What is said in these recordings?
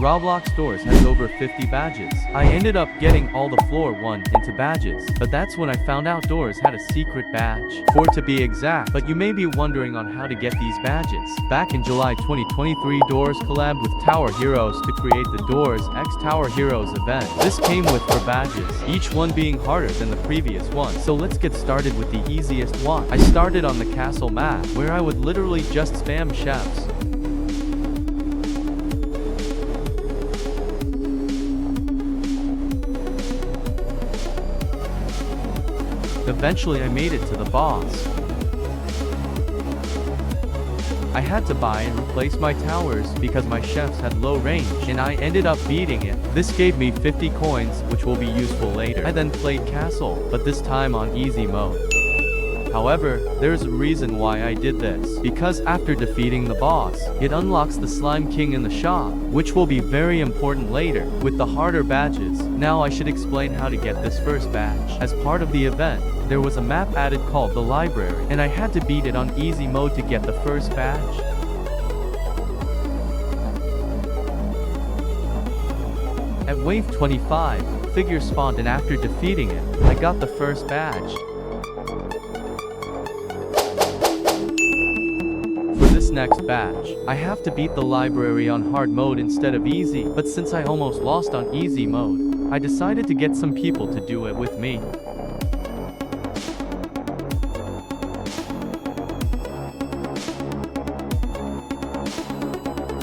Roblox Doors has over 50 badges. I ended up getting all the floor 1 into badges, but that's when I found out Doors had a secret badge, 4 to be exact. But you may be wondering on how to get these badges. Back in July 2023, Doors collabed with Tower Heroes to create the Doors X Tower Heroes event. This came with 4 badges, each one being harder than the previous one. So let's get started with the easiest one. I started on the castle map, where I would literally just spam chefs. Eventually I made it to the boss. I had to buy and replace my towers because my chefs had low range, and I ended up beating it. This gave me 50 coins, which will be useful later. I then played castle, but this time on easy mode. However, there's a reason why I did this, because after defeating the boss, it unlocks the Slime King in the shop, which will be very important later, with the harder badges. Now I should explain how to get this first badge. As part of the event, there was a map added called the library, and I had to beat it on easy mode to get the first badge. At wave 25, figure spawned, and after defeating it, I got the first badge. For this next badge, I have to beat the library on hard mode instead of easy, but since I almost lost on easy mode, I decided to get some people to do it with me.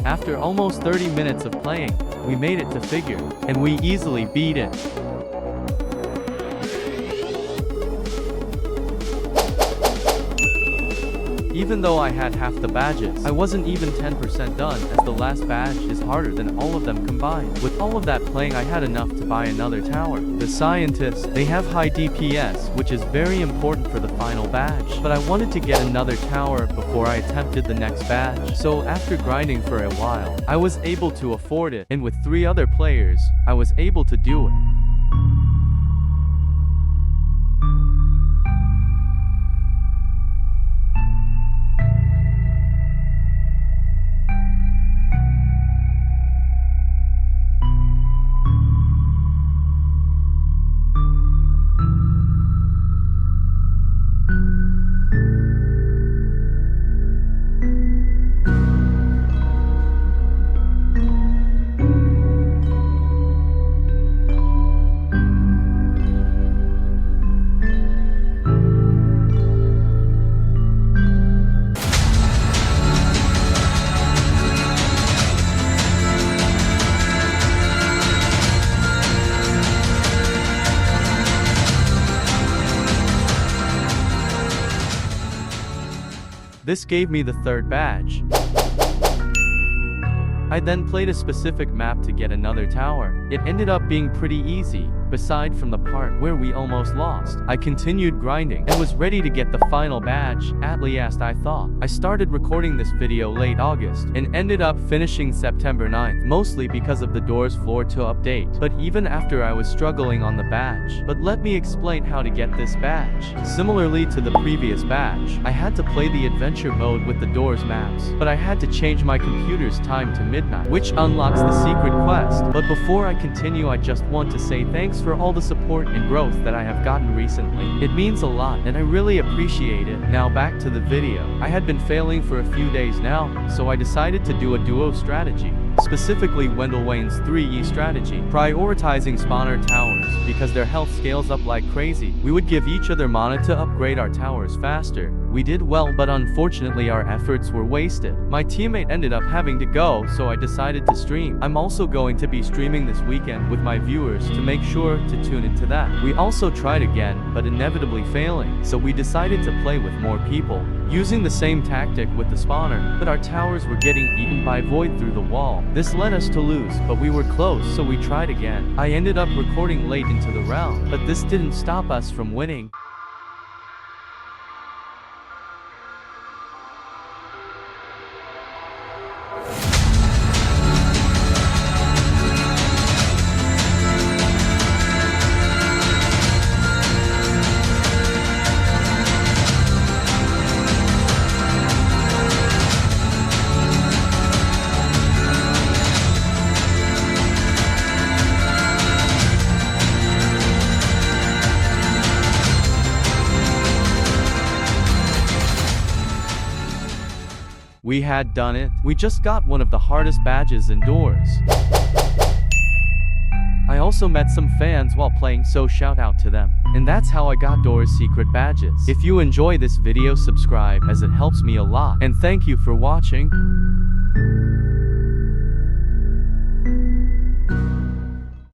After almost 30 minutes of playing, we made it to figure, and we easily beat it. Even though I had half the badges, I wasn't even 10% done, as the last badge is harder than all of them combined. With all of that playing, I had enough to buy another tower. The scientists, they have high DPS, which is very important for the final badge. But I wanted to get another tower before I attempted the next badge. So after grinding for a while, I was able to afford it, and with 3 other players, I was able to do it. This gave me the 3rd badge. I then played a specific map to get another tower. It ended up being pretty easy, aside from the part where we almost lost. I continued grinding and was ready to get the final badge, at least I thought. I started recording this video late August and ended up finishing September 9th, mostly because of the Doors floor 2 update. But even after I was struggling on the badge. But let me explain how to get this badge. Similarly to the previous badge, I had to play the adventure mode with the Doors maps, but I had to change my computer's time to midnight, which unlocks the secret quest. But before I continue, I just want to say thanks for all the support and growth that I have gotten recently. It means a lot and I really appreciate it. Now back to the video. I had been failing for a few days now, so I decided to do a duo strategy. Specifically Wendell Wayne's 3E strategy, prioritizing spawner towers, because their health scales up like crazy. We would give each other mana to upgrade our towers faster. We did well, but unfortunately our efforts were wasted. My teammate ended up having to go, so I decided to stream. I'm also going to be streaming this weekend with my viewers to make sure to tune into that. We also tried again, but inevitably failing, so we decided to play with more people, using the same tactic with the spawner, but our towers were getting eaten by Void through the wall. This led us to lose, but we were close, so we tried again. I ended up recording late into the round, but this didn't stop us from winning. We had done it. We just got one of the hardest badges indoors. I also met some fans while playing, so shout out to them. And that's how I got Doors secret badges. If you enjoy this video, subscribe as it helps me a lot. And thank you for watching.